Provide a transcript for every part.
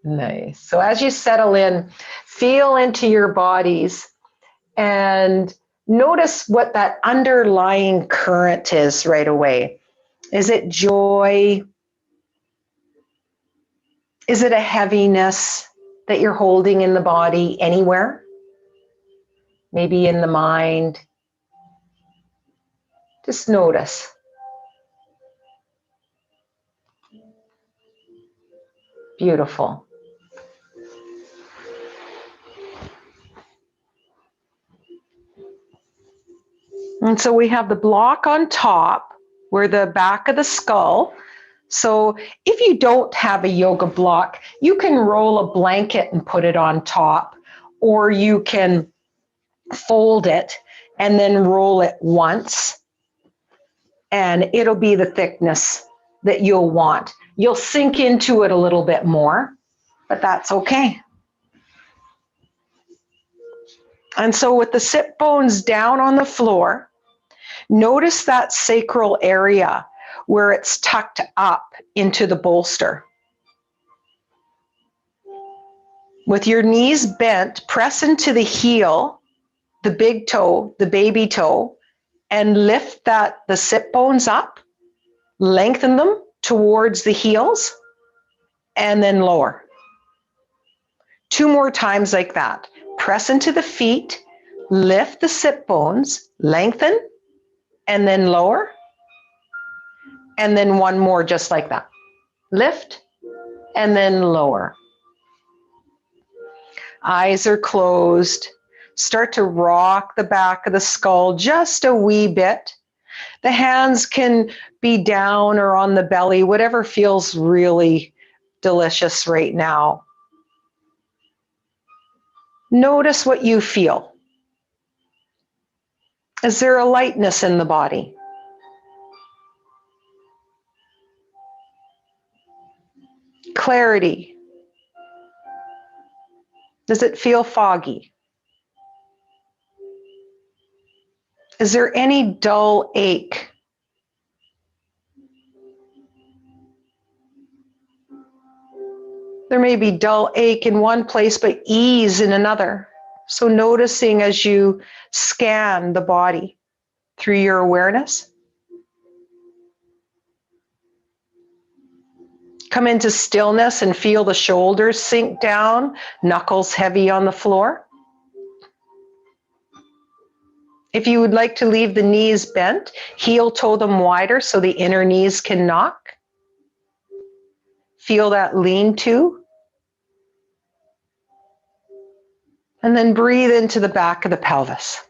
Nice. So as you settle in, feel into your bodies and notice what that underlying current is right away. Is it joy? Is it a heaviness that you're holding in the body anywhere? Maybe in the mind. Just notice. Beautiful. And so we have the block on top, where the back of the skull. So if you don't have a yoga block, you can roll a blanket and put it on top, or you can fold it and then roll it once, and it'll be the thickness that you'll want. You'll sink into it a little bit more, but that's okay. And so with the sit bones down on the floor, notice that sacral area where it's tucked up into the bolster. With your knees bent, press into the heel, the big toe, the baby toe, and lift the sit bones up, lengthen them towards the heels, and then lower. 2 more times like that. Press into the feet, lift the sit bones, lengthen, and then lower. And then 1 more just like that. Lift, and then lower. Eyes are closed. Start to rock the back of the skull just a wee bit. The hands can be down or on the belly, whatever feels really delicious right now. Notice what you feel. Is there a lightness in the body? Clarity. Does it feel foggy? Is there any dull ache? There may be dull ache in one place, but ease in another. So noticing as you scan the body through your awareness. Come into stillness and feel the shoulders sink down, knuckles heavy on the floor. If you would like to leave the knees bent, heel toe them wider so the inner knees can knock. Feel that lean to. And then breathe into the back of the pelvis.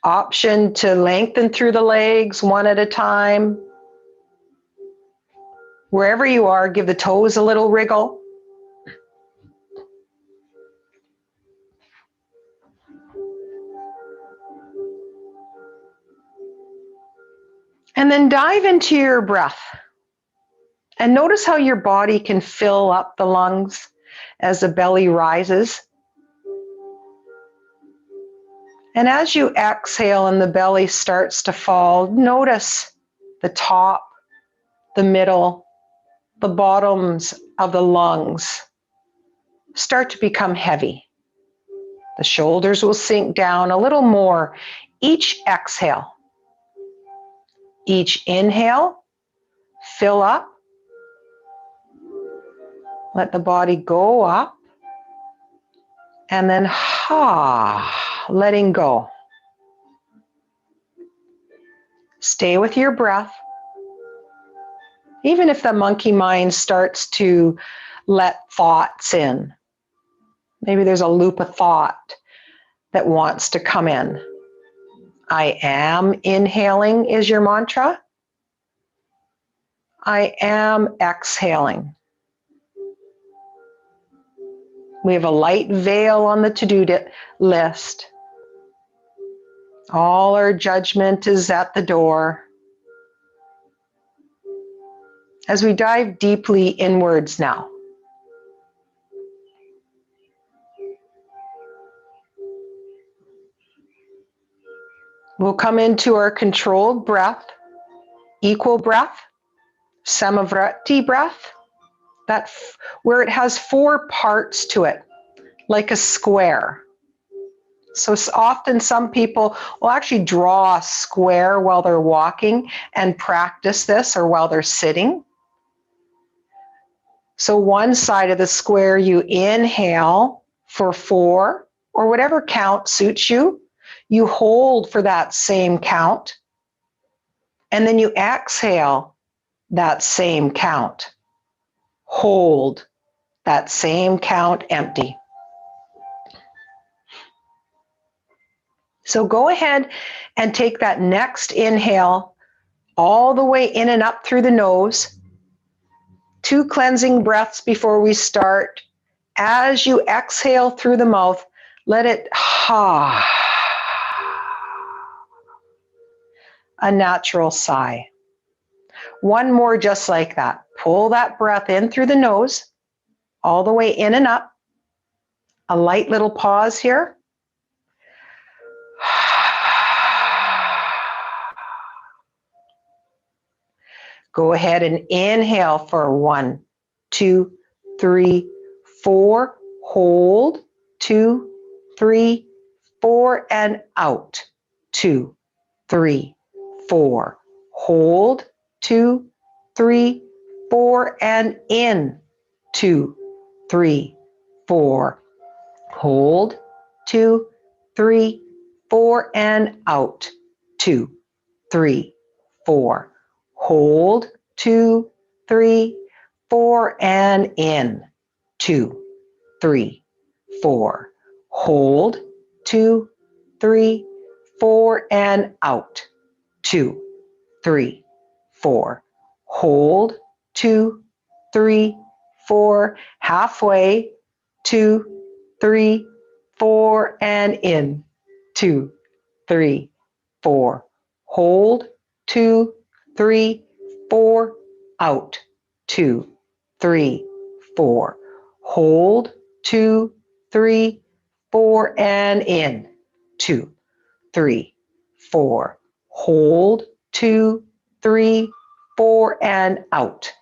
Option to lengthen through the legs one at a time. Wherever you are, give the toes a little wriggle. And then dive into your breath. And notice how your body can fill up the lungs as the belly rises. And as you exhale and the belly starts to fall, notice the top, the middle, the bottoms of the lungs start to become heavy. The shoulders will sink down a little more each exhale. Each inhale, fill up. Let the body go up. And then letting go. Stay with your breath. Even if the monkey mind starts to let thoughts in. Maybe there's a loop of thought that wants to come in. I am inhaling is your mantra. I am exhaling. We have a light veil on the to-do list. All our judgment is at the door. As we dive deeply inwards now. We'll come into our controlled breath, equal breath, samavrati breath, where it has 4 parts to it, like a square. So often some people will actually draw a square while they're walking and practice this, or while they're sitting. So one side of the square, you inhale for 4, or whatever count suits you. You hold for that same count, and then you exhale that same count. Hold that same count empty. So go ahead and take that next inhale all the way in and up through the nose. 2 cleansing breaths before we start. As you exhale through the mouth, let it a natural sigh. One more just like that. Pull that breath in through the nose, all the way in and up. A light little pause here. Go ahead and inhale for 1, 2, 3, 4. Hold. 2, 3, 4, and out. 2, 3, 4. Hold. 2, 3, 4, and in. 2, 3, 4. Hold. 2, 3, 4, and out. 2, 3, 4. Hold. 2, 3, 4, and in. 2, 3, 4. Hold. 2, 3, 4, and out. 2, 3, 4. Hold. 2, 3, 4. Halfway. 2, 3, 4, and in. 2, 3, 4. Hold. 2, 3, 4. Out. 2, 3, 4. Hold. 2, 3, 4, and in. 2, 3, 4. Hold. 2, 3, 4, and out.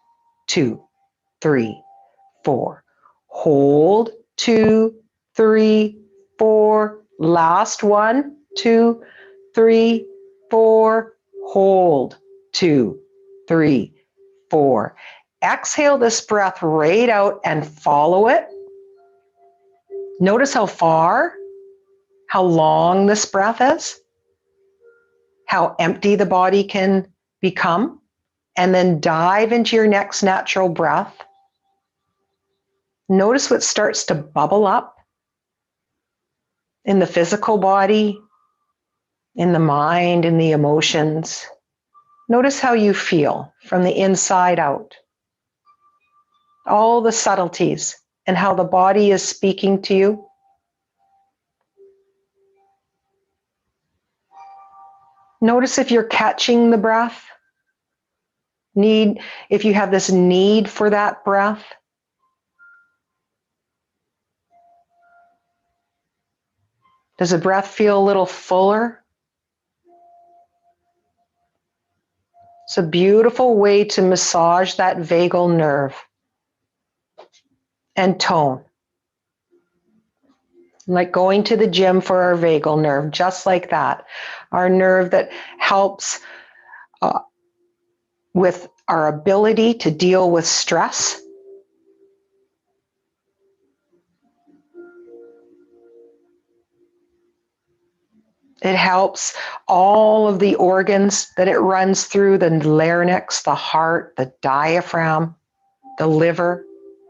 2, 3, 4. Hold. 2, 3, 4. Last one. 2, 3, 4. Hold. 2, 3, 4. Exhale this breath right out and follow it. Notice how far, how long this breath is, how empty the body can become, and then dive into your next natural breath. Notice what starts to bubble up in the physical body, in the mind, in the emotions. Notice how you feel from the inside out. All the subtleties and how the body is speaking to you. Notice if you're catching the breath. If you have this need for that breath. Does the breath feel a little fuller? It's a beautiful way to massage that vagal nerve and tone. Like going to the gym for our vagal nerve, just like that. Our nerve that helps with our ability to deal with stress. It helps all of the organs that it runs through, the larynx, the heart, the diaphragm, the liver,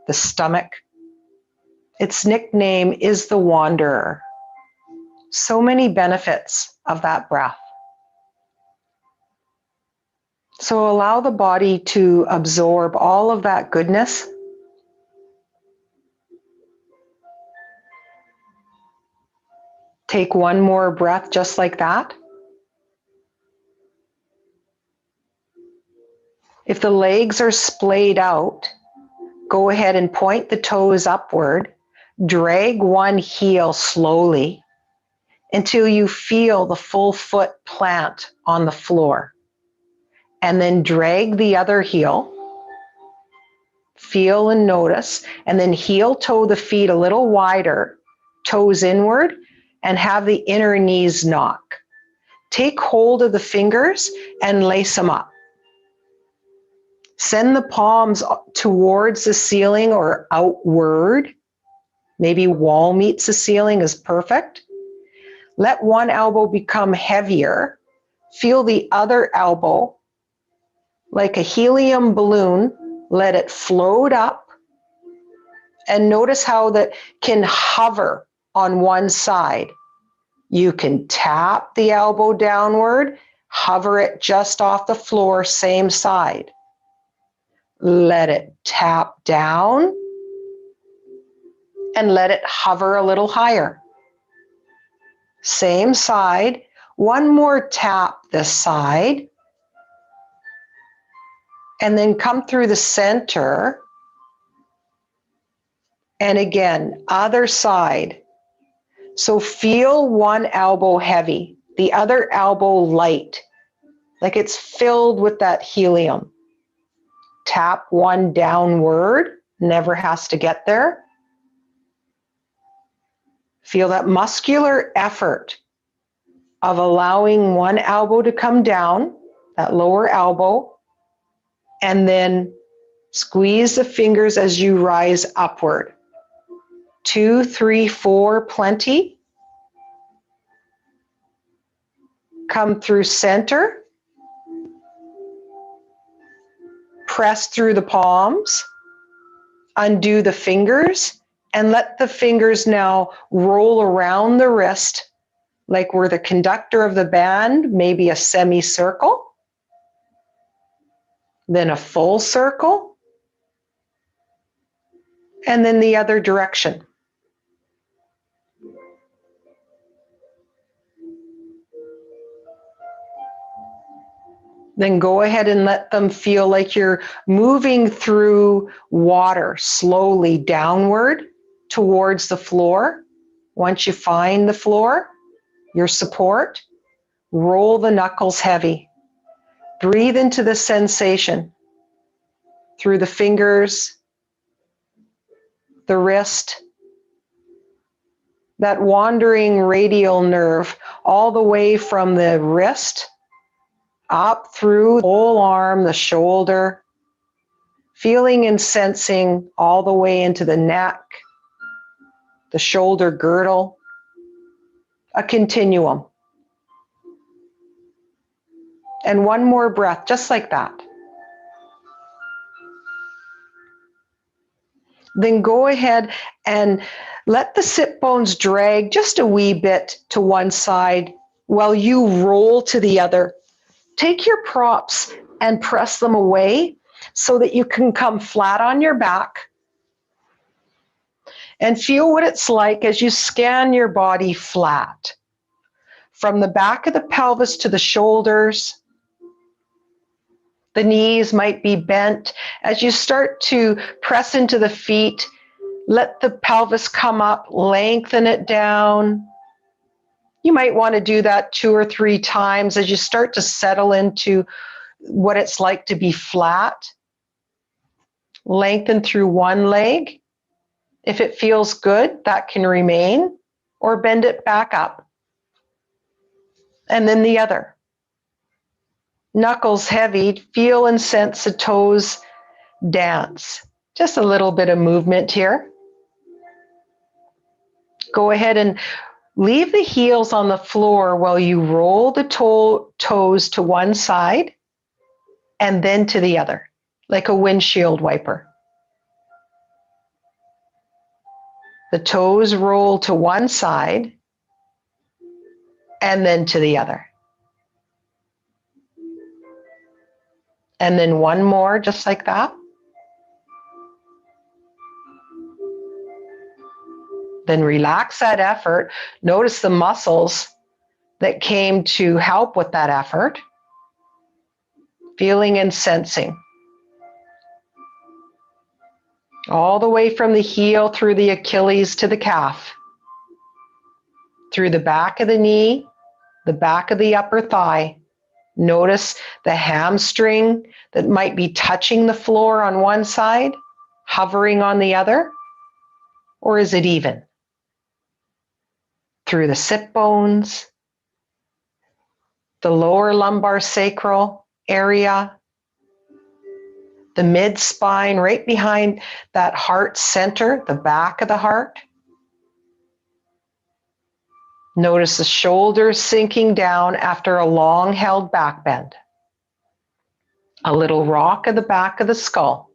the stomach. Its nickname is the Wanderer. So many benefits of that breath. So allow the body to absorb all of that goodness. Take one more breath just like that. If the legs are splayed out, go ahead and point the toes upward. Drag one heel slowly until you feel the full foot plant on the floor. And then drag the other heel. Feel and notice. And then heel toe the feet a little wider, toes inward, and have the inner knees knock. Take hold of the fingers and lace them up. Send the palms towards the ceiling or outward. Maybe wall meets the ceiling is perfect. Let one elbow become heavier. Feel the other elbow like a helium balloon. Let it float up. And notice how that can hover on one side. You can tap the elbow downward, hover it just off the floor, same side. Let it tap down and let it hover a little higher. Same side. One more tap this side. And then come through the center. And again, other side. So feel one elbow heavy, the other elbow light, like it's filled with that helium. Tap one downward, never has to get there. Feel that muscular effort of allowing one elbow to come down, that lower elbow, and then squeeze the fingers as you rise upward. 2, 3, 4, plenty. Come through center. Press through the palms. Undo the fingers and let the fingers now roll around the wrist like we're the conductor of the band, maybe a semicircle, then a full circle, and then the other direction. Then go ahead and let them feel like you're moving through water slowly downward towards the floor. Once you find the floor, your support, roll the knuckles heavy. Breathe into the sensation through the fingers, the wrist, that wandering radial nerve all the way from the wrist up through the whole arm, the shoulder, feeling and sensing all the way into the neck, the shoulder girdle, a continuum. And one more breath, just like that. Then go ahead and let the sit bones drag just a wee bit to one side while you roll to the other. Take your props and press them away so that you can come flat on your back and feel what it's like as you scan your body flat. From the back of the pelvis to the shoulders, the knees might be bent. As you start to press into the feet, let the pelvis come up, lengthen it down. You might want to do that 2 or 3 times as you start to settle into what it's like to be flat. Lengthen through one leg. If it feels good, that can remain, or bend it back up. And then the other. Knuckles heavy, feel and sense the toes dance. Just a little bit of movement here. Go ahead and leave the heels on the floor while you roll the toes to one side and then to the other, like a windshield wiper. The toes roll to one side and then to the other. And then one more, just like that. Then relax that effort. Notice the muscles that came to help with that effort. Feeling and sensing. All the way from the heel through the Achilles to the calf. through the back of the knee, the back of the upper thigh. Notice the hamstring that might be touching the floor on one side, hovering on the other, or is it even? Through the sit bones, the lower lumbar sacral area, the mid spine, right behind that heart center, the back of the heart. Notice the shoulders sinking down after a long held back bend. A little rock of the back of the skull.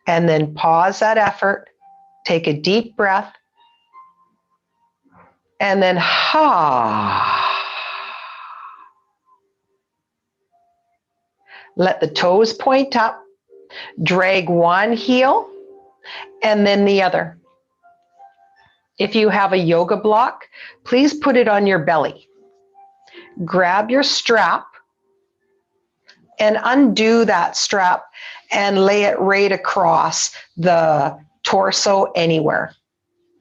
And then pause that effort. Take a deep breath. And then let the toes point up. Drag one heel and then the other. If you have a yoga block, please put it on your belly. Grab your strap and undo that strap and lay it right across the torso anywhere.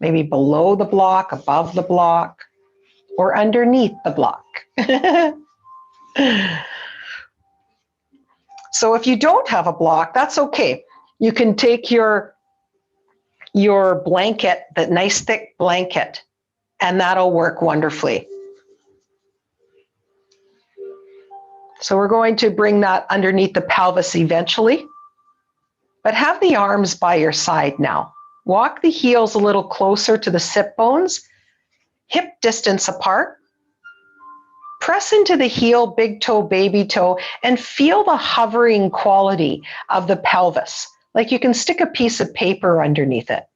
Maybe below the block, above the block, or underneath the block. So if you don't have a block, that's okay. You can take your blanket, that nice thick blanket, and that'll work wonderfully. So we're going to bring that underneath the pelvis eventually, but have the arms by your side now. Walk the heels a little closer to the sit bones, hip distance apart. Press into the heel, big toe, baby toe, and feel the hovering quality of the pelvis. Like you can stick a piece of paper underneath it.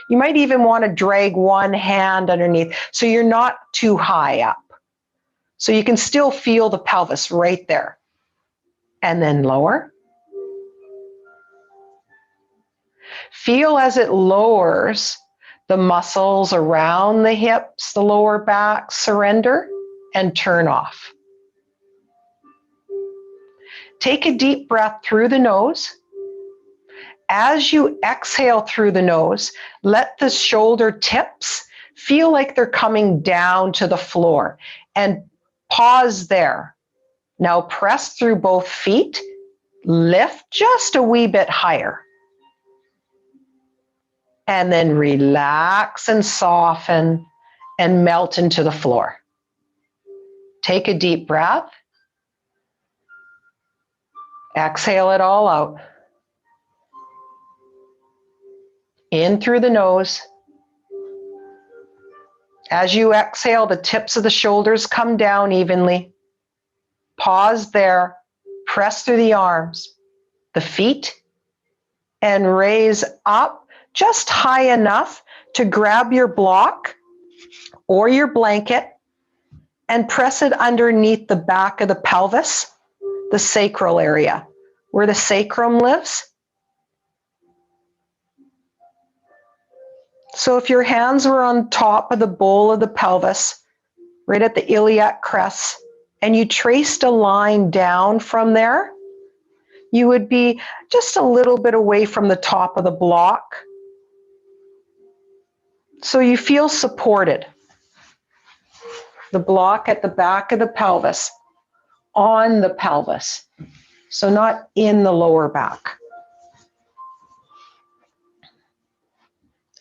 You might even want to drag one hand underneath so you're not too high up. So you can still feel the pelvis right there. And then lower. Feel as it lowers, the muscles around the hips, the lower back surrender and turn off. Take a deep breath through the nose. As you exhale through the nose, let the shoulder tips feel like they're coming down to the floor, and pause there. Now press through both feet, lift just a wee bit higher, and then relax and soften and melt into the floor. Take a deep breath. Exhale it all out. In through the nose. As you exhale, the tips of the shoulders come down evenly. Pause there. Press through the arms, the feet, and raise up just high enough to grab your block or your blanket and press it underneath the back of the pelvis, the sacral area, where the sacrum lives. So if your hands were on top of the bowl of the pelvis, right at the iliac crest, and you traced a line down from there, you would be just a little bit away from the top of the block. So you feel supported. The block at the back of the pelvis, on the pelvis, so not in the lower back.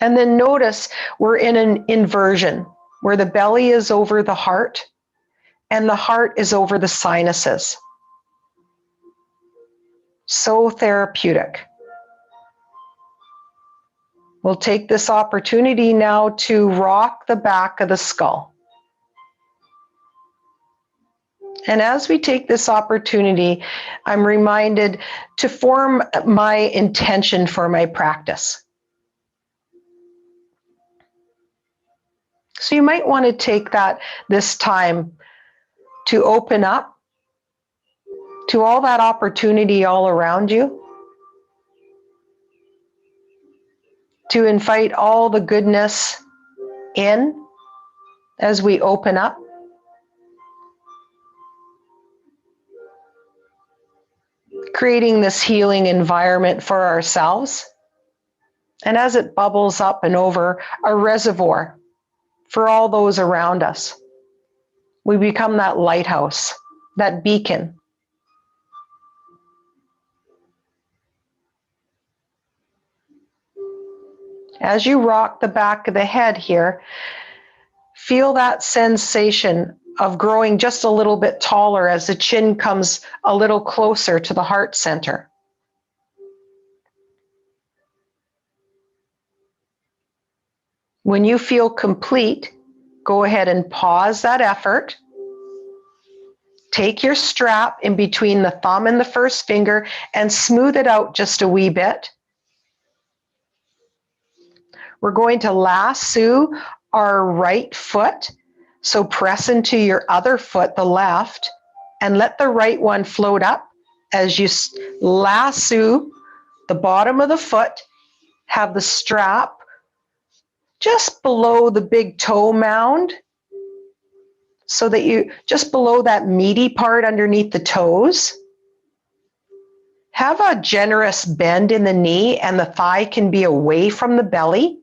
And then notice we're in an inversion where the belly is over the heart and the heart is over the sinuses. So therapeutic. We'll take this opportunity now to rock the back of the skull. And as we take this opportunity, I'm reminded to form my intention for my practice. So you might want to take this time to open up to all that opportunity all around you, to invite all the goodness in as we open up. Creating this healing environment for ourselves And as it bubbles up and over, a reservoir for all those around us. We become that lighthouse, that beacon. As you rock the back of the head here, feel that sensation of growing just a little bit taller as the chin comes a little closer to the heart center. When you feel complete, go ahead and pause that effort. Take your strap in between the thumb and the first finger and smooth it out just a wee bit. We're going to lasso our right foot. So press into your other foot, the left, and let the right one float up as you lasso the bottom of the foot. Have the strap just below the big toe mound so that you just below that meaty part underneath the toes. Have a generous bend in the knee and the thigh can be away from the belly.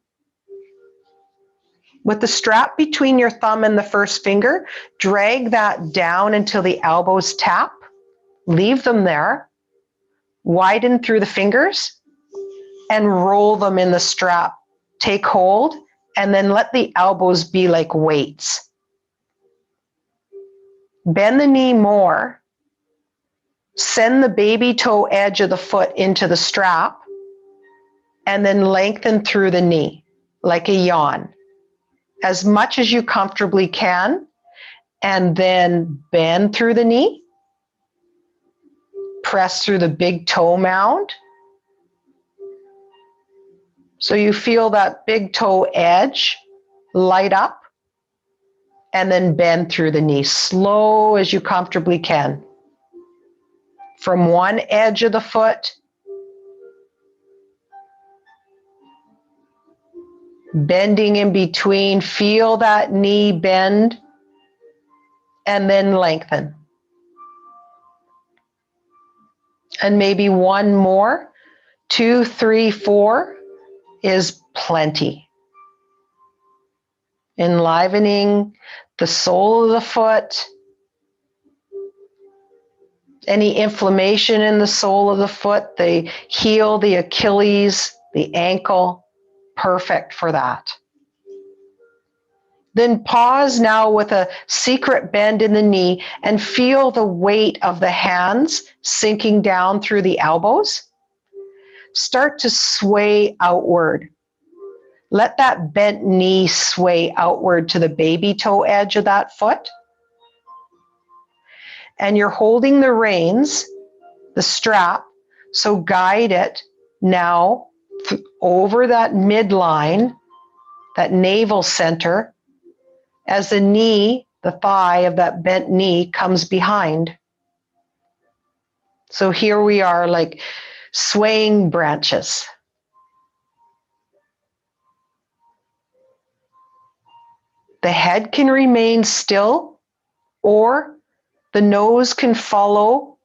With the strap between your thumb and the first finger, drag that down until the elbows tap. Leave them there. Widen through the fingers and roll them in the strap. Take hold and then let the elbows be like weights. Bend the knee more. Send the baby toe edge of the foot into the strap and then lengthen through the knee like a yawn as much as you comfortably can, and then bend through the knee. Press through the big toe mound. So you feel that big toe edge light up and then bend through the knee slow as you comfortably can. From one edge of the foot, bending in between, feel that knee bend and then lengthen. And maybe one more, 2, 3, 4 is plenty. Enlivening the sole of the foot, any inflammation in the sole of the foot, the heel, the Achilles, the ankle, perfect for that. Then pause now with a secret bend in the knee and feel the weight of the hands sinking down through the elbows. Start to sway outward. Let that bent knee sway outward to the baby toe edge of that foot. And you're holding the reins, the strap, so guide it now over that midline, that navel center, as the knee, the thigh of that bent knee comes behind. So here we are like swaying branches. The head can remain still, or the nose can follow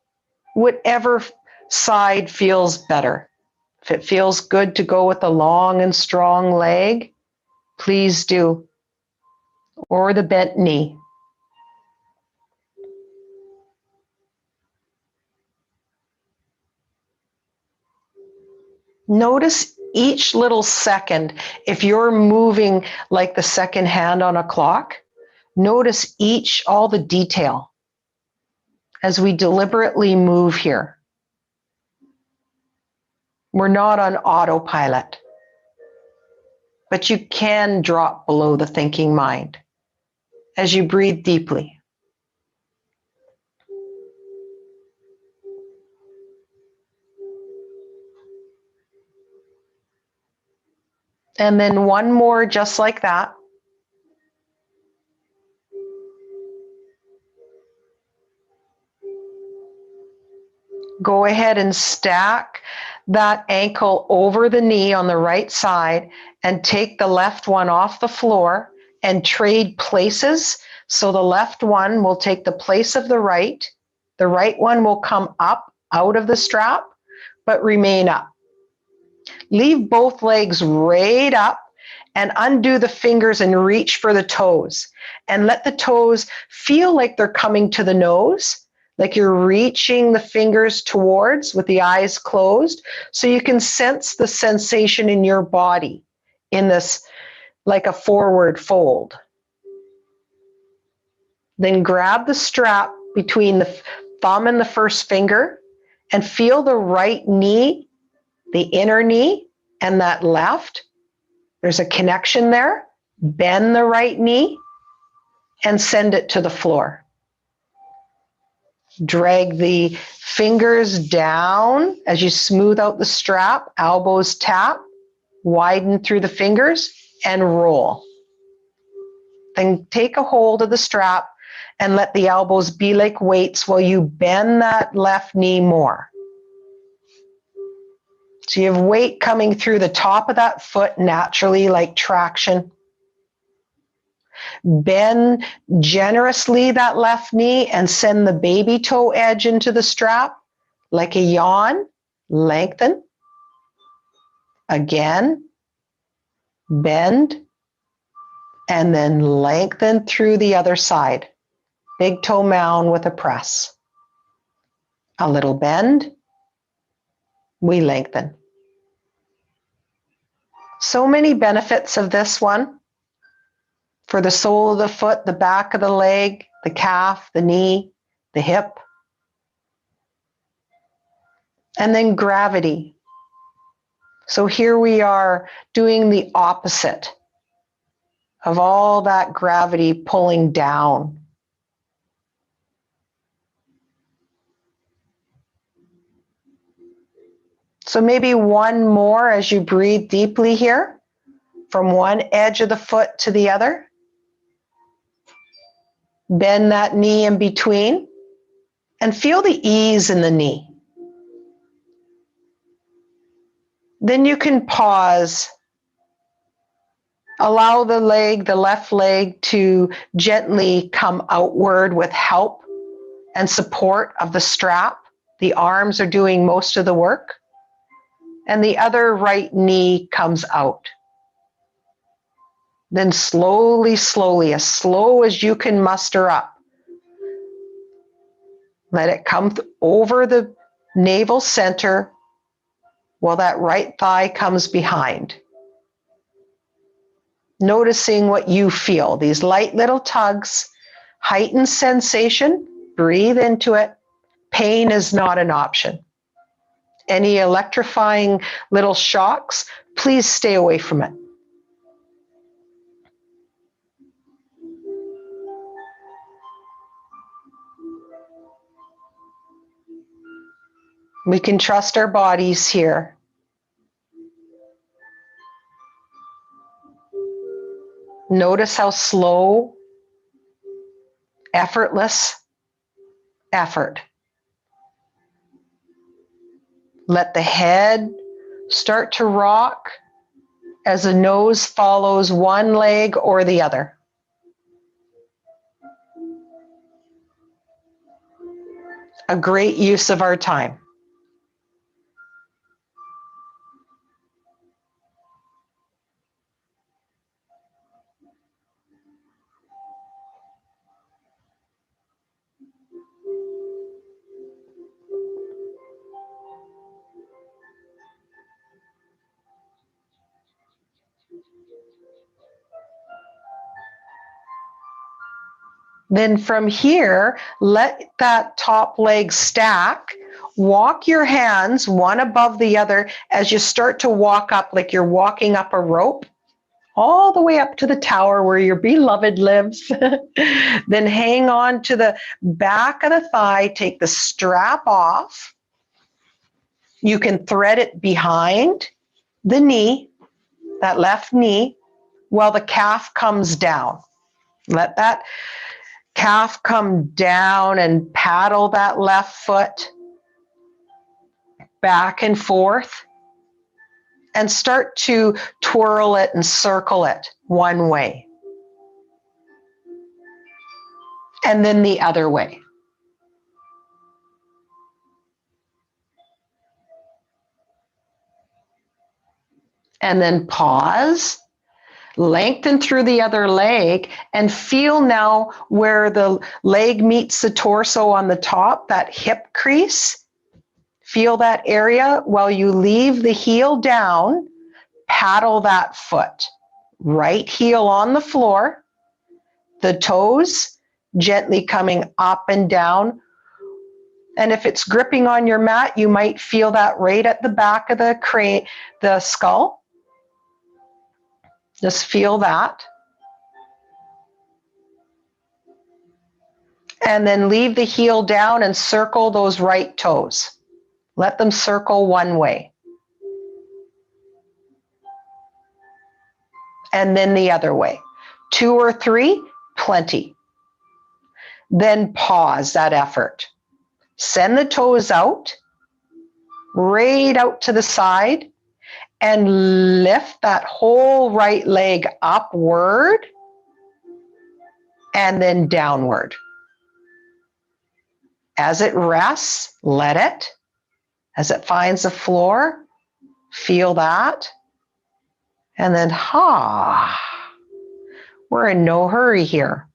whatever side feels better. If it feels good to go with a long and strong leg, please do. Or the bent knee. Notice each little second. If you're moving like the second hand on a clock, notice all the detail as we deliberately move here. We're not on autopilot, but you can drop below the thinking mind as you breathe deeply. And then one more just like that. Go ahead and stack that ankle over the knee on the right side and take the left one off the floor and trade places. So the left one will take the place of the right. The right one will come up out of the strap, but remain up. Leave both legs right up and undo the fingers and reach for the toes. And let the toes feel like they're coming to the nose, like you're reaching the fingers towards with the eyes closed, so you can sense the sensation in your body in this, like a forward fold. Then grab the strap between the thumb and the first finger and feel the right knee, the inner knee, and that left. There's a connection there. Bend the right knee and send it to the floor. Drag the fingers down as you smooth out the strap, elbows tap, widen through the fingers, and roll. Then take a hold of the strap and let the elbows be like weights while you bend that left knee more. So you have weight coming through the top of that foot naturally, like traction. Bend generously that left knee and send the baby toe edge into the strap like a yawn. Lengthen. Again. Bend. And then lengthen through the other side. Big toe mound with a press. A little bend. We lengthen. So many benefits of this one. For the sole of the foot, the back of the leg, the calf, the knee, the hip. And then gravity. So here we are doing the opposite of all that gravity pulling down. So maybe one more as you breathe deeply here, from one edge of the foot to the other. Bend that knee in between and feel the ease in the knee. Then you can pause. Allow the leg, the left leg, to gently come outward with help and support of the strap. The arms are doing most of the work. And the other right knee comes out. Then slowly, slowly, as slow as you can muster up, let it come over the navel center while that right thigh comes behind. Noticing what you feel, these light little tugs, heightened sensation, breathe into it. Pain is not an option. Any electrifying little shocks, please stay away from it. We can trust our bodies here. Notice how slow, effortless effort. Let the head start to rock as the nose follows one leg or the other. A great use of our time. Then from here, let that top leg stack. Walk your hands one above the other as you start to walk up like you're walking up a rope, all the way up to the tower where your beloved lives. Then hang on to the back of the thigh, take the strap off. You can thread it behind the knee, that left knee, while the calf comes down. Let that calf come down and paddle that left foot back and forth and start to twirl it and circle it one way and then the other way. And then pause, lengthen through the other leg, and feel now where the leg meets the torso on the top, that hip crease. Feel that area while you leave the heel down, paddle that foot. Right heel on the floor, the toes gently coming up and down. And if it's gripping on your mat, you might feel that right at the back of the skull. Just feel that. And then leave the heel down and circle those right toes. Let them circle one way. And then the other way. 2 or 3, plenty. Then pause that effort. Send the toes out, right out to the side, and lift that whole right leg upward and then downward. As it rests, let it. As it finds the floor, feel that. And then, we're in no hurry here.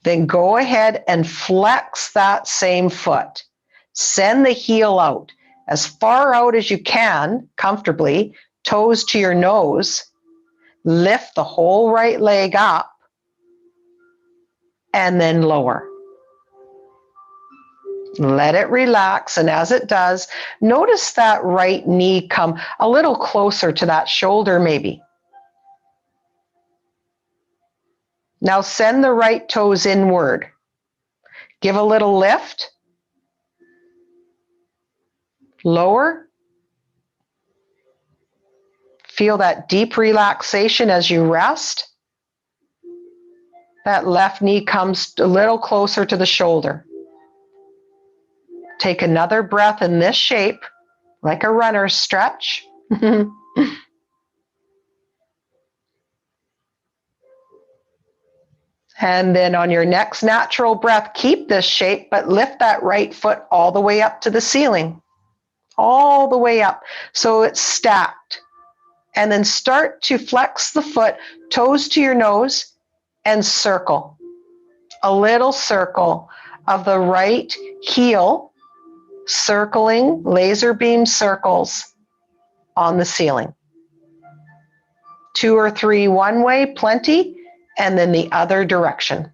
Then go ahead and flex that same foot. Send the heel out as far out as you can, comfortably, toes to your nose. Lift the whole right leg up and then lower. Let it relax, and as it does, notice that right knee come a little closer to that shoulder maybe. Now send the right toes inward. Give a little lift. Lower. Feel that deep relaxation as you rest. That left knee comes a little closer to the shoulder. Take another breath in this shape, like a runner's stretch. And then on your next natural breath, keep this shape, but lift that right foot all the way up to the ceiling. All the way up, so it's stacked. And then start to flex the foot, toes to your nose, and circle. A little circle of the right heel, circling laser beam circles on the ceiling. 2 or 3 one way, plenty, and then the other direction.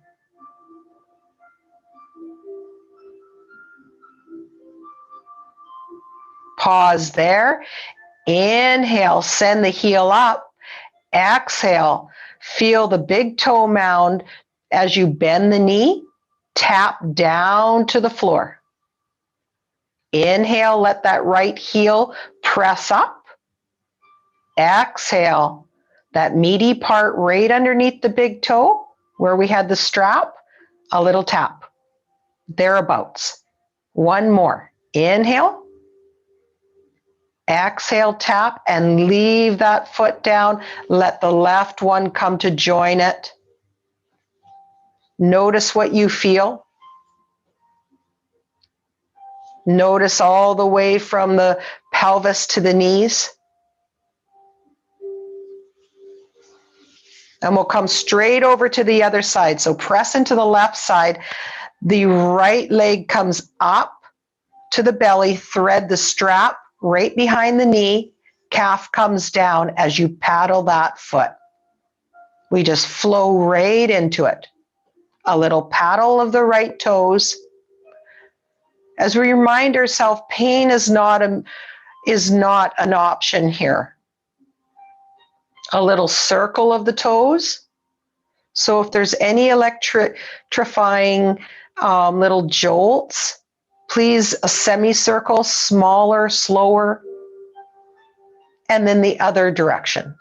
Pause there. Inhale, send the heel up. Exhale, feel the big toe mound as you bend the knee, tap down to the floor. Inhale, let that right heel press up. Exhale, that meaty part right underneath the big toe where we had the strap, a little tap. Thereabouts. One more. Inhale. Exhale, tap, and leave that foot down. Let the left one come to join it. Notice what you feel. Notice all the way from the pelvis to the knees. And we'll come straight over to the other side. So press into the left side. The right leg comes up to the belly. Thread the strap right behind the knee. Calf comes down as you paddle that foot. We just flow right into it. A little paddle of the right toes. As we remind ourselves, pain is not an option here. A little circle of the toes. So if there's any electrifying little jolts, please a semicircle, smaller, slower, and then the other direction.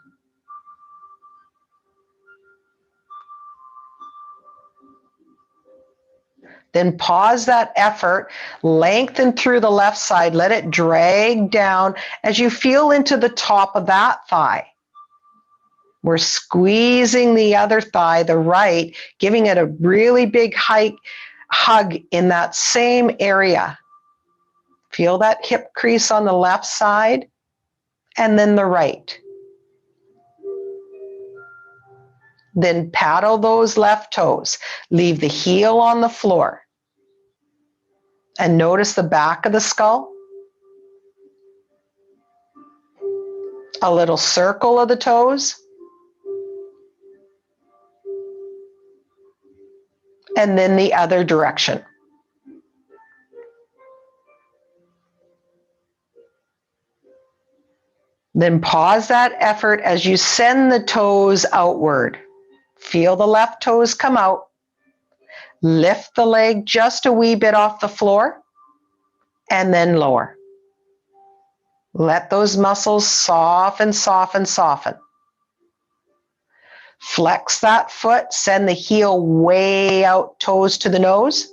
Then pause that effort, lengthen through the left side, let it drag down as you feel into the top of that thigh. We're squeezing the other thigh, the right, giving it a really big hug in that same area. Feel that hip crease on the left side and then the right. Then paddle those left toes. Leave the heel on the floor. And notice the back of the skull. A little circle of the toes. And then the other direction. Then pause that effort as you send the toes outward. Feel the left toes come out. Lift the leg just a wee bit off the floor and then lower. Let those muscles soften, soften, soften. Flex that foot, send the heel way out, toes to the nose.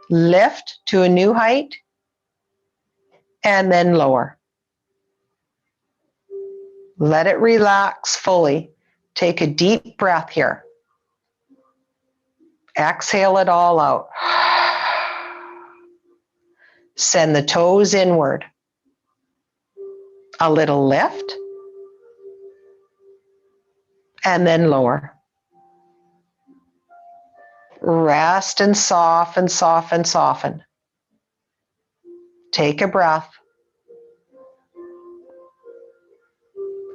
Lift to a new height and then lower. Let it relax fully. Take a deep breath here. Exhale it all out. Send the toes inward. A little lift and then lower. Rest and soften, soften, soften. Take a breath.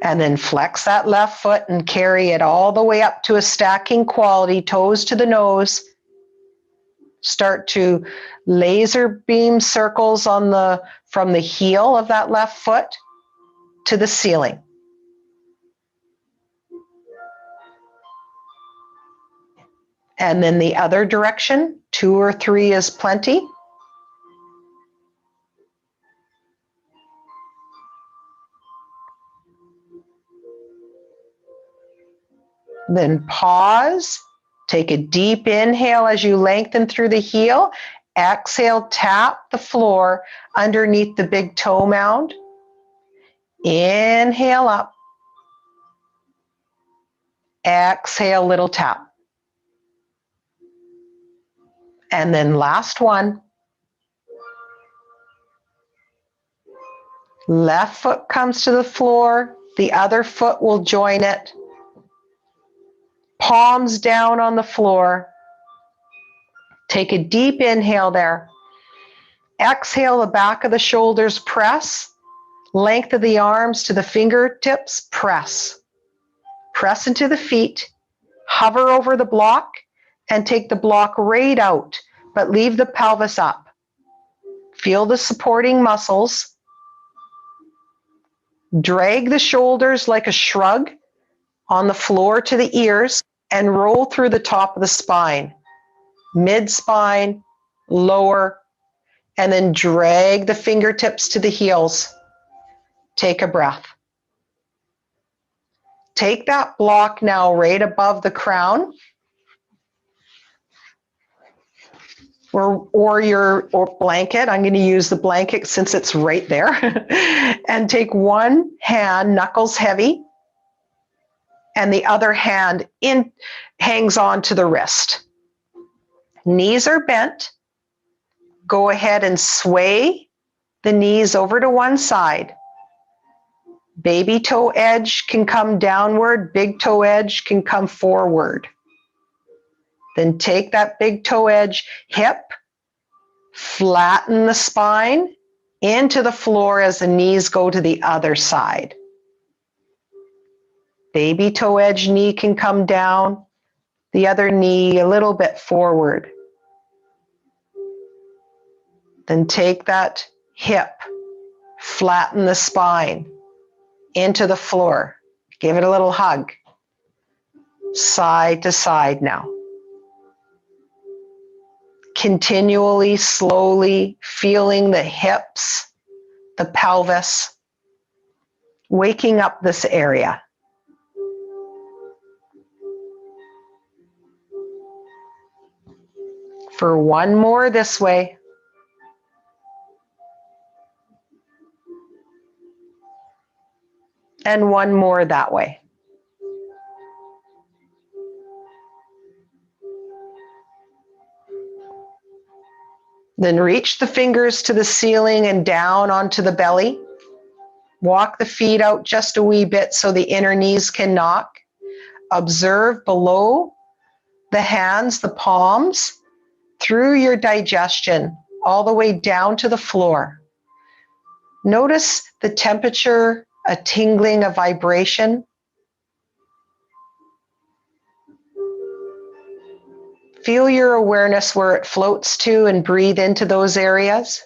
And then flex that left foot and carry it all the way up to a stacking quality, toes to the nose. Start to laser beam circles from the heel of that left foot to the ceiling. And then the other direction, 2 or 3 is plenty. Then pause, take a deep inhale as you lengthen through the heel. Exhale, tap the floor underneath the big toe mound. Inhale up. Exhale, little tap. And then last one. Left foot comes to the floor. The other foot will join it. Palms down on the floor. Take a deep inhale there. Exhale, the back of the shoulders press. Length of the arms to the fingertips, press. Press into the feet. Hover over the block and take the block right out, but leave the pelvis up. Feel the supporting muscles. Drag the shoulders like a shrug on the floor to the ears and roll through the top of the spine. Mid-spine, lower, and then drag the fingertips to the heels. Take a breath. Take that block now right above the crown or your blanket. I'm going to use the blanket since it's right there. And take one hand, knuckles heavy, and the other hand hangs on to the wrist. Knees are bent. Go ahead and sway the knees over to one side. Baby toe edge can come downward, big toe edge can come forward. Then take that big toe edge, hip, flatten the spine into the floor as the knees go to the other side. Baby toe edge knee can come down, the other knee a little bit forward. Then take that hip, flatten the spine into the floor. Give it a little hug. Side to side now. Continually, slowly feeling the hips, the pelvis, waking up this area. For one more this way. And one more that way. Then reach the fingers to the ceiling and down onto the belly. Walk the feet out just a wee bit so the inner knees can knock. observe below the hands, the palms, through your digestion, all the way down to the floor. Notice the temperature, a tingling, a vibration. Feel your awareness where it floats to and breathe into those areas.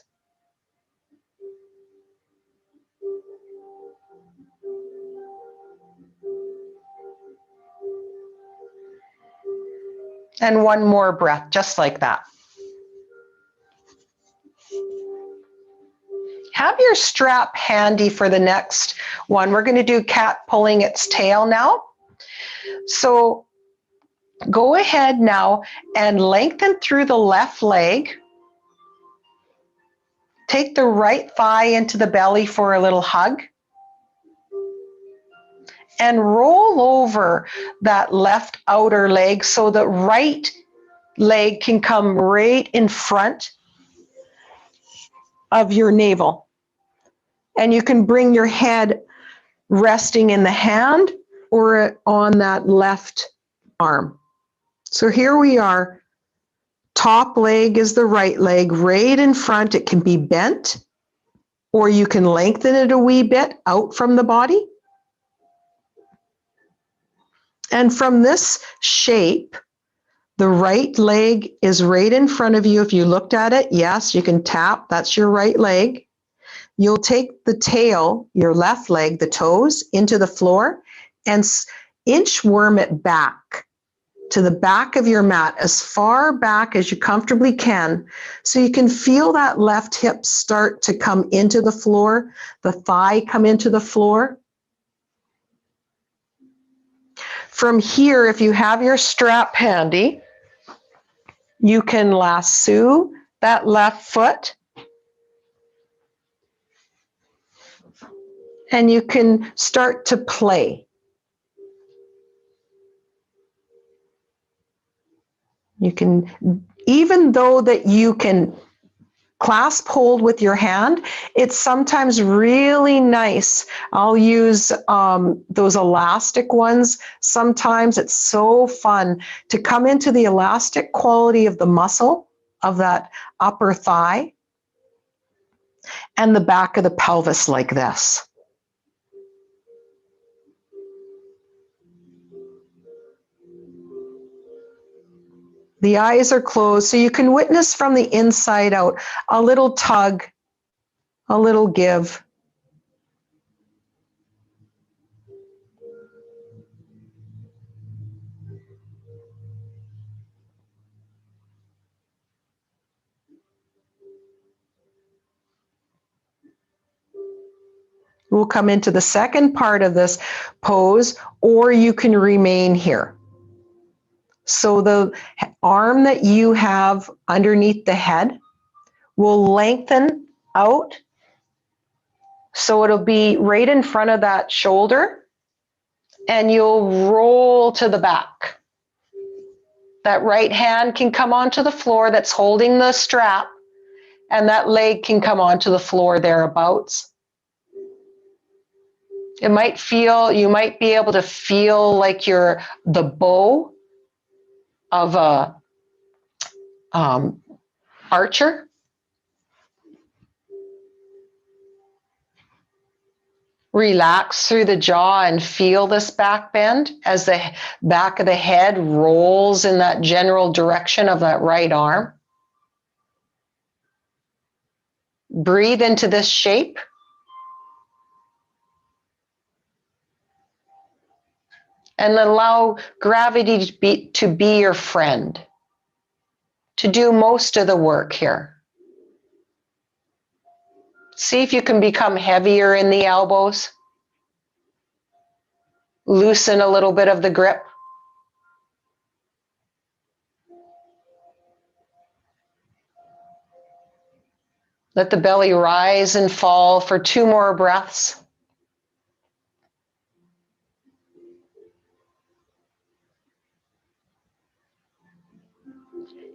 And one more breath, just like that. Have your strap handy for the next one. We're going to do cat pulling its tail now. So go ahead now and lengthen through the left leg. Take the right thigh into the belly for a little hug. And roll over that left outer leg so the right leg can come right in front of your navel. And you can bring your head resting in the hand or on that left arm. So here we are. Top leg is the right leg, right in front. It can be bent, or you can lengthen it a wee bit out from the body. And from this shape, the right leg is right in front of you. If you looked at it, yes, you can tap. That's your right leg. You'll take the tail, your left leg, the toes, into the floor and inchworm it back to the back of your mat, as far back as you comfortably can, so you can feel that left hip start to come into the floor, the thigh come into the floor. From here, if you have your strap handy, you can lasso that left foot and you can start to play. You can, even though that you can clasp hold with your hand, it's sometimes really nice. I'll use those elastic ones. Sometimes it's so fun to come into the elastic quality of the muscle of that upper thigh and the back of the pelvis like this. The eyes are closed, so you can witness from the inside out a little tug, a little give. We'll come into the second part of this pose, or you can remain here. So the arm that you have underneath the head will lengthen out. So it'll be right in front of that shoulder and you'll roll to the back. That right hand can come onto the floor that's holding the strap, and that leg can come onto the floor thereabouts. It might feel, you might be able to feel like you're the bow of a archer. Relax through the jaw and feel this back bend as the back of the head rolls in that general direction of that right arm. Breathe into this shape. And allow gravity to be your friend, to do most of the work here. See if you can become heavier in the elbows. Loosen a little bit of the grip. Let the belly rise and fall for 2 more breaths.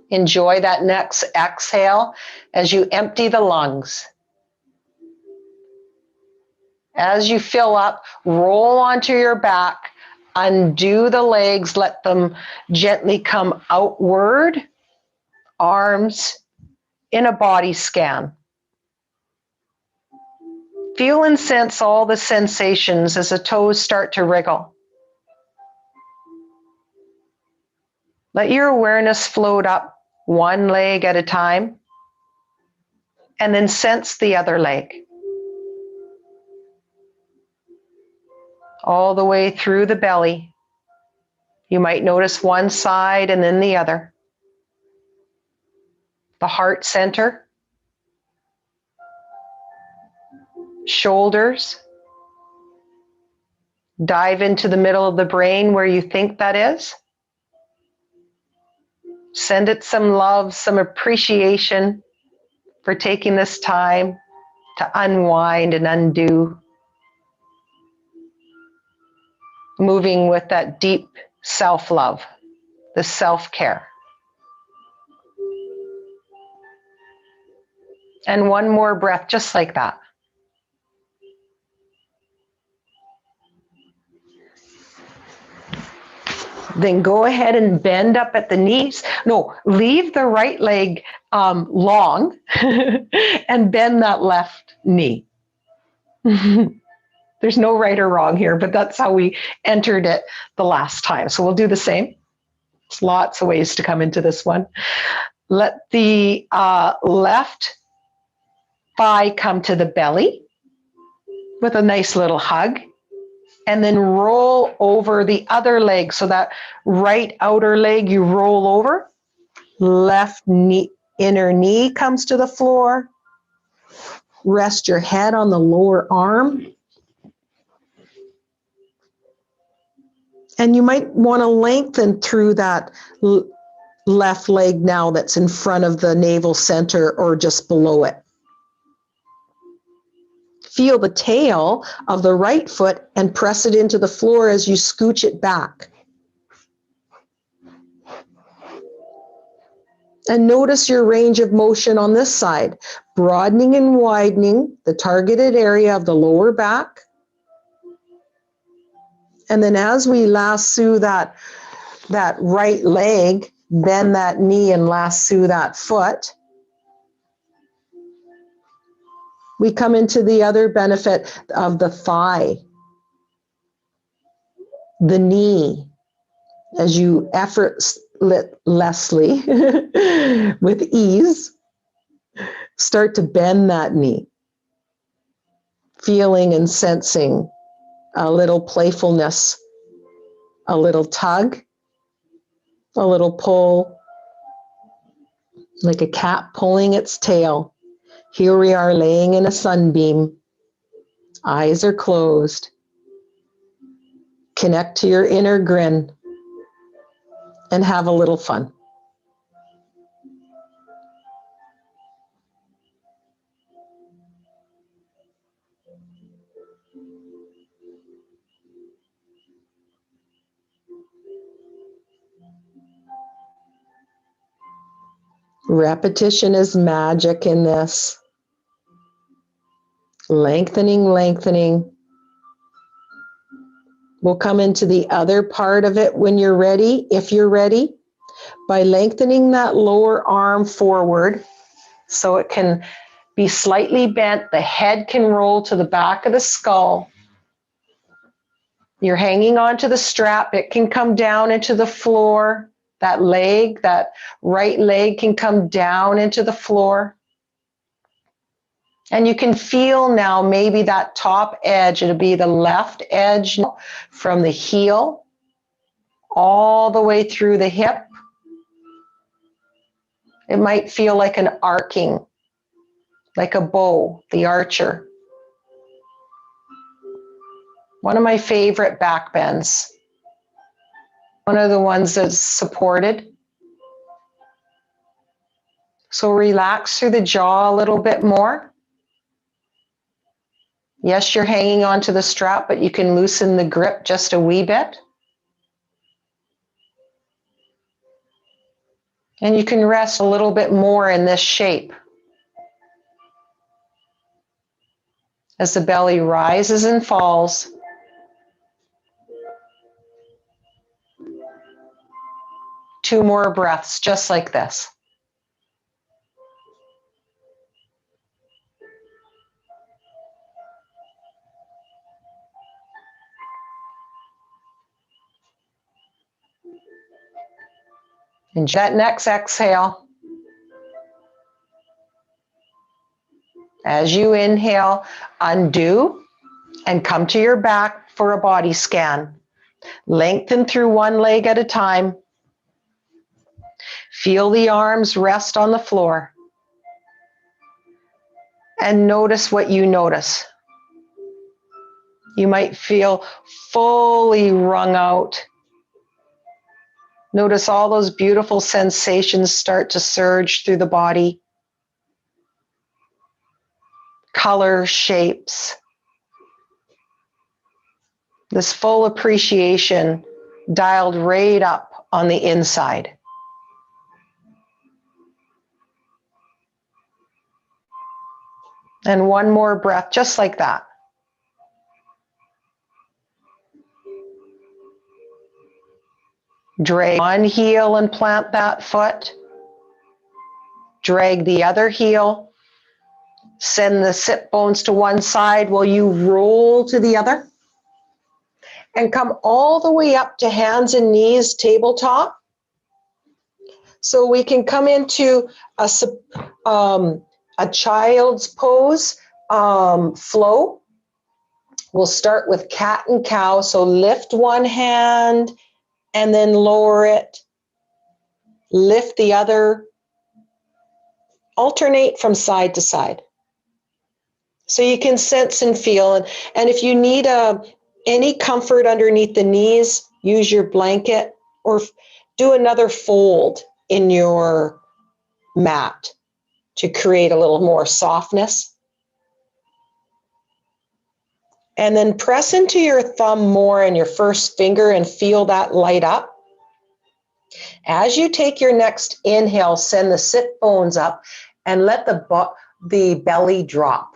Enjoy that next exhale as you empty the lungs. As you fill up, roll onto your back, Undo the legs, let them gently come outward, arms in a body scan. Feel and sense all the sensations as the toes start to wriggle. Let your awareness float up one leg at a time, and then sense the other leg. All the way through the belly. You might notice one side and then the other. The heart center, shoulders. Dive into the middle of the brain where you think that is. Send it some love, some appreciation for taking this time to unwind and undo. Moving with that deep self-love, the self-care. And one more breath just like that. Then go ahead and bend up at the knees. No, leave the right leg long and bend that left knee. There's no right or wrong here, but that's how we entered it the last time. So we'll do the same. There's lots of ways to come into this one. Let the left thigh come to the belly with a nice little hug, and then roll over the other leg. So that right outer leg, you roll over. Left knee, inner knee comes to the floor. Rest your head on the lower arm. And you might want to lengthen through that left leg now that's in front of the navel center or just below it. Feel the tail of the right foot and press it into the floor as you scooch it back. And notice your range of motion on this side, broadening and widening the targeted area of the lower back. And then as we lasso that right leg, bend that knee and lasso that foot, we come into the other benefit of the thigh, the knee, as you effortlessly, with ease, start to bend that knee, feeling and sensing a little playfulness, a little tug, a little pull, like a cat pulling its tail. Here we are laying in a sunbeam. Eyes are closed. Connect to your inner grin and have a little fun. Repetition is magic in this. Lengthening, lengthening. We'll come into the other part of it when you're ready, if you're ready, by lengthening that lower arm forward so it can be slightly bent. The head can roll to the back of the skull. You're hanging onto the strap. It can come down into the floor. That leg, that right leg can come down into the floor. And you can feel now maybe that top edge, it'll be the left edge from the heel all the way through the hip. It might feel like an arcing, like a bow, the archer. One of my favorite back bends. One of the ones that's supported. So relax through the jaw a little bit more. Yes, you're hanging onto the strap, but you can loosen the grip just a wee bit. And you can rest a little bit more in this shape. As the belly rises and falls. 2 more breaths, just like this. And that next exhale. As you inhale, undo and come to your back for a body scan. Lengthen through one leg at a time. Feel the arms rest on the floor. And notice what you notice. You might feel fully wrung out. Notice all those beautiful sensations start to surge through the body. Color, shapes. This full appreciation dialed right up on the inside. And one more breath, just like that. Drag one heel and plant that foot. Drag the other heel. Send the sit bones to one side while you roll to the other. And come all the way up to hands and knees, tabletop. So we can come into a child's pose flow. We'll start with cat and cow. So lift one hand and then lower it. Lift the other. Alternate from side to side. So you can sense and feel. And if you need any comfort underneath the knees, use your blanket or do another fold in your mat to create a little more softness. And then press into your thumb more and your first finger and feel that light up. As you take your next inhale, send the sit bones up and let the belly drop.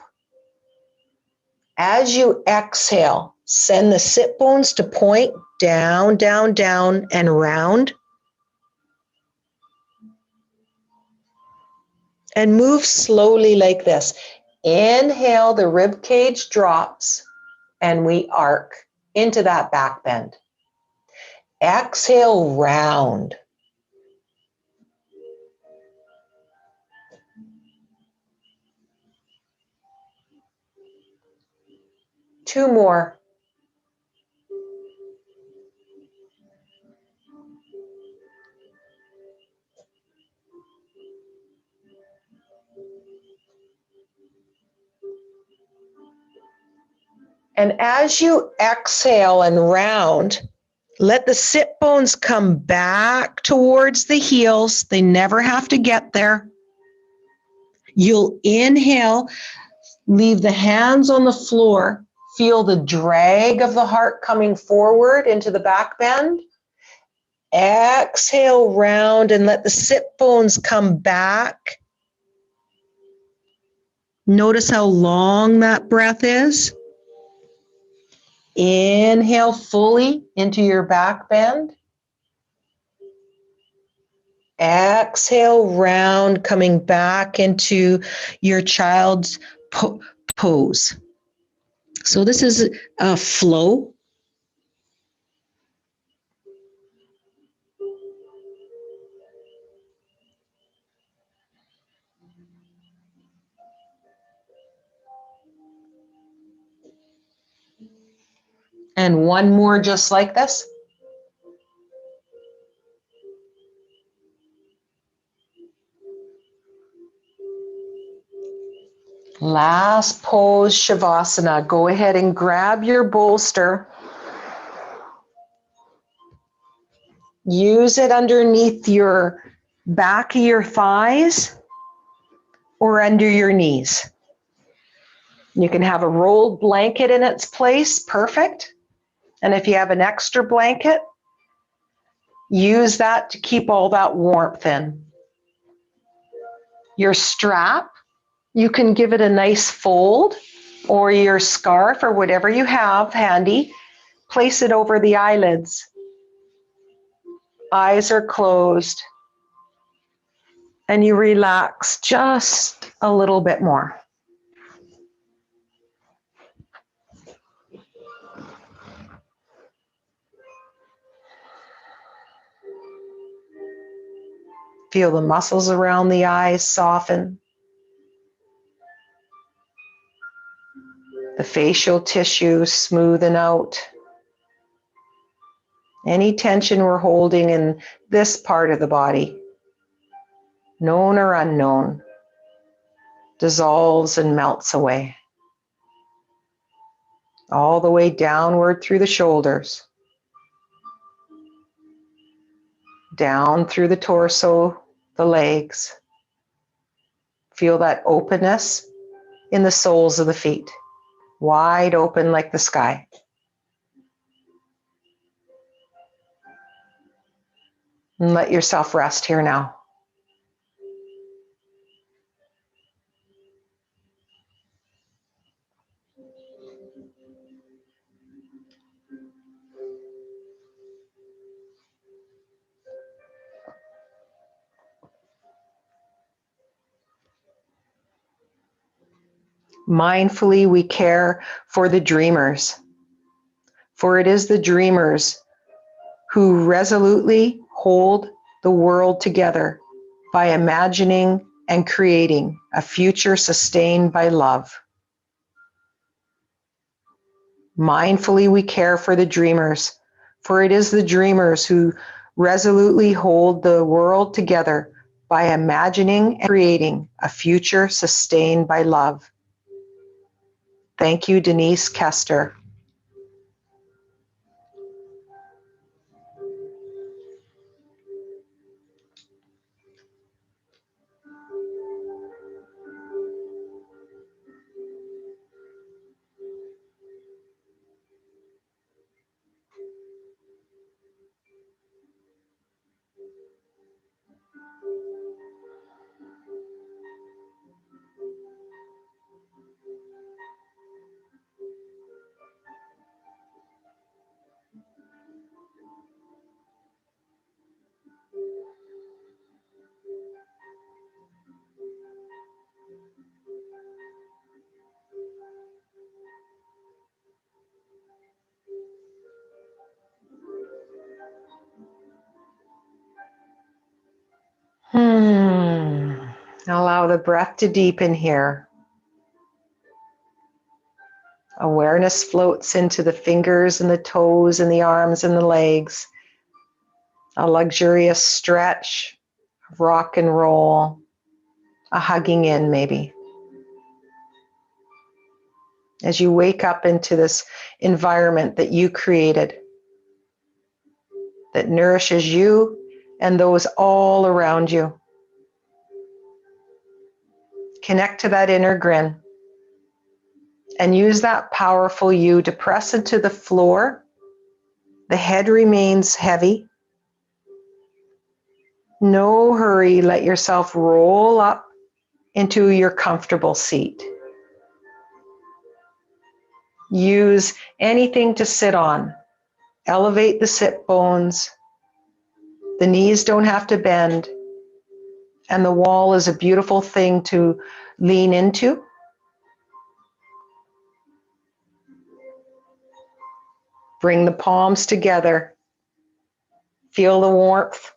As you exhale, send the sit bones to point down, down, down, and round. And move slowly like this. Inhale, the rib cage drops, and we arc into that back bend. Exhale, round. Two more. And as you exhale and round, let the sit bones come back towards the heels. They never have to get there. You'll inhale, leave the hands on the floor, feel the drag of the heart coming forward into the back bend. Exhale, round, and let the sit bones come back. Notice how long that breath is. Inhale fully into your back bend. Exhale, round, coming back into your child's pose. So this is a flow. And one more just like this. Last pose, Shavasana. Go ahead and grab your bolster. Use it underneath your back of your thighs or under your knees. You can have a rolled blanket in its place, perfect. And if you have an extra blanket, use that to keep all that warmth in. Your strap, you can give it a nice fold, or your scarf or whatever you have handy, place it over the eyelids. Eyes are closed. And you relax just a little bit more. Feel the muscles around the eyes soften. The facial tissue smoothen out. Any tension we're holding in this part of the body, known or unknown, dissolves and melts away. All the way downward through the shoulders, down through the torso, the legs. Feel that openness in the soles of the feet, wide open like the sky. And let yourself rest here now. Mindfully, we care for the dreamers, for it is the dreamers who resolutely hold the world together by imagining and creating a future sustained by love. Mindfully, we care for the dreamers, for it is the dreamers who resolutely hold the world together by imagining and creating a future sustained by love. Thank you, Denise Kester. Allow the breath to deepen here. Awareness floats into the fingers and the toes and the arms and the legs. A luxurious stretch, rock and roll, a hugging in maybe. As you wake up into this environment that you created, that nourishes you and those all around you. Connect to that inner grin and use that powerful you to press into the floor. The head remains heavy. No hurry, let yourself roll up into your comfortable seat. Use anything to sit on. Elevate the sit bones. The knees don't have to bend. And the wall is a beautiful thing to lean into. Bring the palms together. Feel the warmth.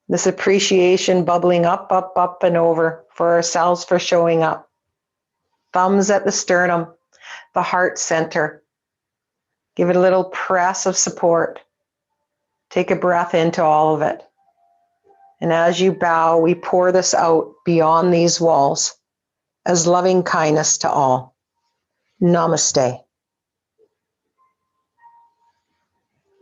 This appreciation bubbling up, up, up and over for ourselves for showing up. Thumbs at the sternum, the heart center. Give it a little press of support. Take a breath into all of it. And as you bow, we pour this out beyond these walls as loving kindness to all. Namaste.